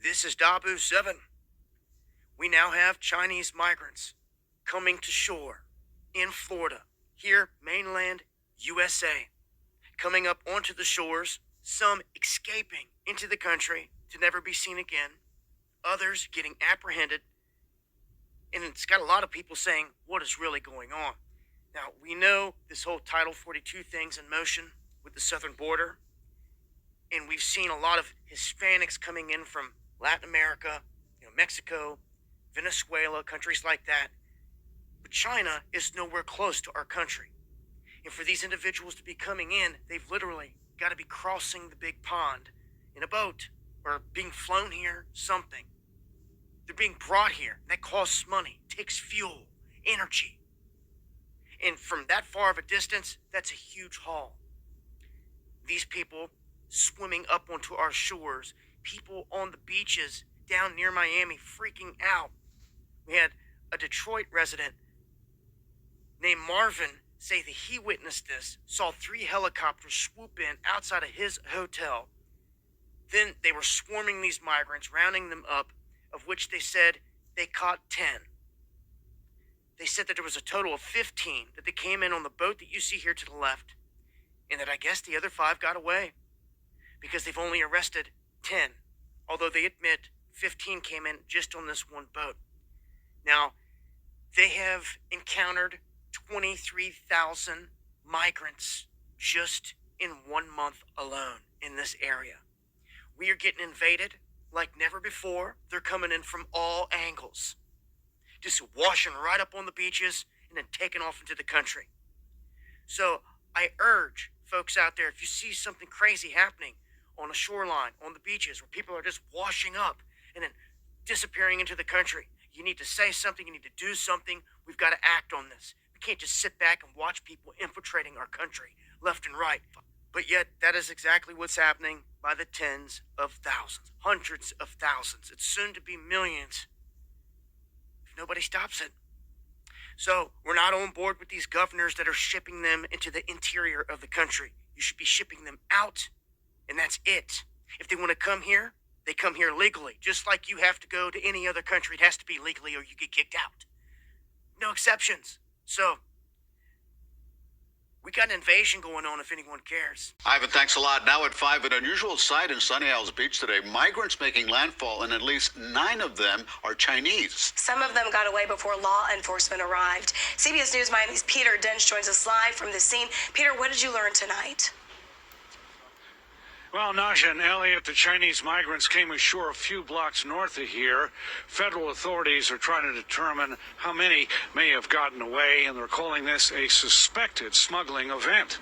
This is Dabu 7. We now have Chinese migrants coming to shore in Florida, here, mainland USA, coming up onto the shores, some escaping into the country to never be seen again, others getting apprehended, and it's got a lot of people saying, what is really going on? Now, we know this whole Title 42 thing's in motion with the southern border, and we've seen a lot of Hispanics coming in from Latin America, Mexico, Venezuela, countries like that. But China is nowhere close to our country. And for these individuals to be coming in, they've literally got to be crossing the big pond in a boat or being flown here, something. They're being brought here. That costs money, takes fuel, energy. And from that far of a distance, that's a huge haul. These people swimming up onto our shores, people on the beaches down near Miami freaking out. We had a Detroit resident named Marvin say that he witnessed this, saw 3 helicopters swoop in outside of his hotel. Then they were swarming these migrants, rounding them up, of which they said they caught 10. They said that there was a total of 15, that they came in on the boat that you see here to the left, and that I guess the other 5 got away because they've only arrested 10, although they admit 15 came in just on this one boat. Now, they have encountered 23,000 migrants just in 1 month alone in this area. We are getting invaded like never before. They're coming in from all angles, just washing right up on the beaches and then taking off into the country. So I urge folks out there, if you see something crazy happening on a shoreline, on the beaches, where people are just washing up and then disappearing into the country, you need to say something, you need to do something. We've got to act on this. We can't just sit back and watch people infiltrating our country left and right. But yet, that is exactly what's happening by the tens of thousands, hundreds of thousands. It's soon to be millions if nobody stops it. So we're not on board with these governors that are shipping them into the interior of the country. You should be shipping them out, and that's it. If they want to come here, they come here legally. Just like you have to go to any other country, it has to be legally or you get kicked out. No exceptions. So, we got an invasion going on if anyone cares. Ivan, thanks a lot. Now at 5, an unusual sight in Sunny Isles Beach today. Migrants making landfall, and at least 9 of them are Chinese. Some of them got away before law enforcement arrived. CBS News Miami's Peter Dench joins us live from the scene. Peter, what did you learn tonight? Well, Naja and Elliot, the Chinese migrants came ashore a few blocks north of here. Federal authorities are trying to determine how many may have gotten away, and they're calling this a suspected smuggling event.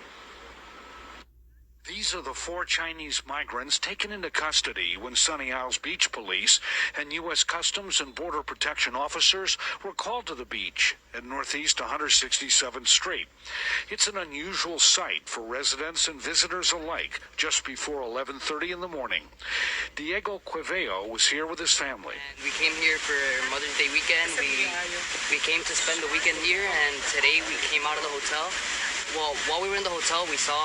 These are the 4 Chinese migrants taken into custody when Sunny Isles Beach Police and U.S. Customs and Border Protection officers were called to the beach at Northeast 167th Street. It's an unusual sight for residents and visitors alike just before 11:30 in the morning. Diego Cueveo was here with his family. We came here for Mother's Day weekend. We came to spend the weekend here, and today we came out of the hotel. Well, while we were in the hotel, we saw,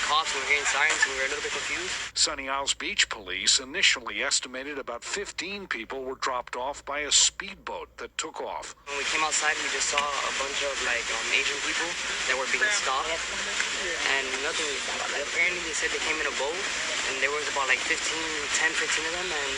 cops, and we were hearing sirens, and we were a little bit confused. Sunny Isles Beach Police initially estimated about 15 people were dropped off by a speedboat that took off. When we came outside, we just saw a bunch of, Asian people that were being stopped, and nothing. Apparently, they said they came in a boat, and there was about, 10, 15 of them, and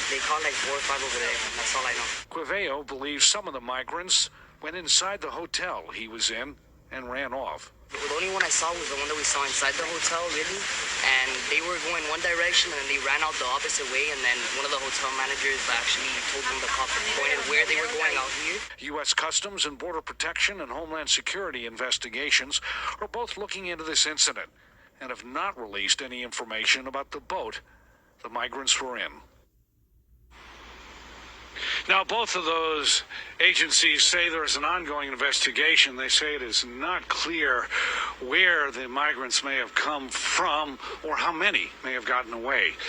they caught, 4 or 5 over there, and that's all I know. Cueveo believes some of the migrants went inside the hotel he was in and ran off. The only one I saw was the one that we saw inside the hotel, really. And they were going one direction, and then they ran out the opposite way. And then one of the hotel managers actually told them the cops pointed where they were going out here. U.S. Customs and Border Protection and Homeland Security investigations are both looking into this incident and have not released any information about the boat the migrants were in. Now, both of those agencies say there is an ongoing investigation. They say it is not clear where the migrants may have come from or how many may have gotten away.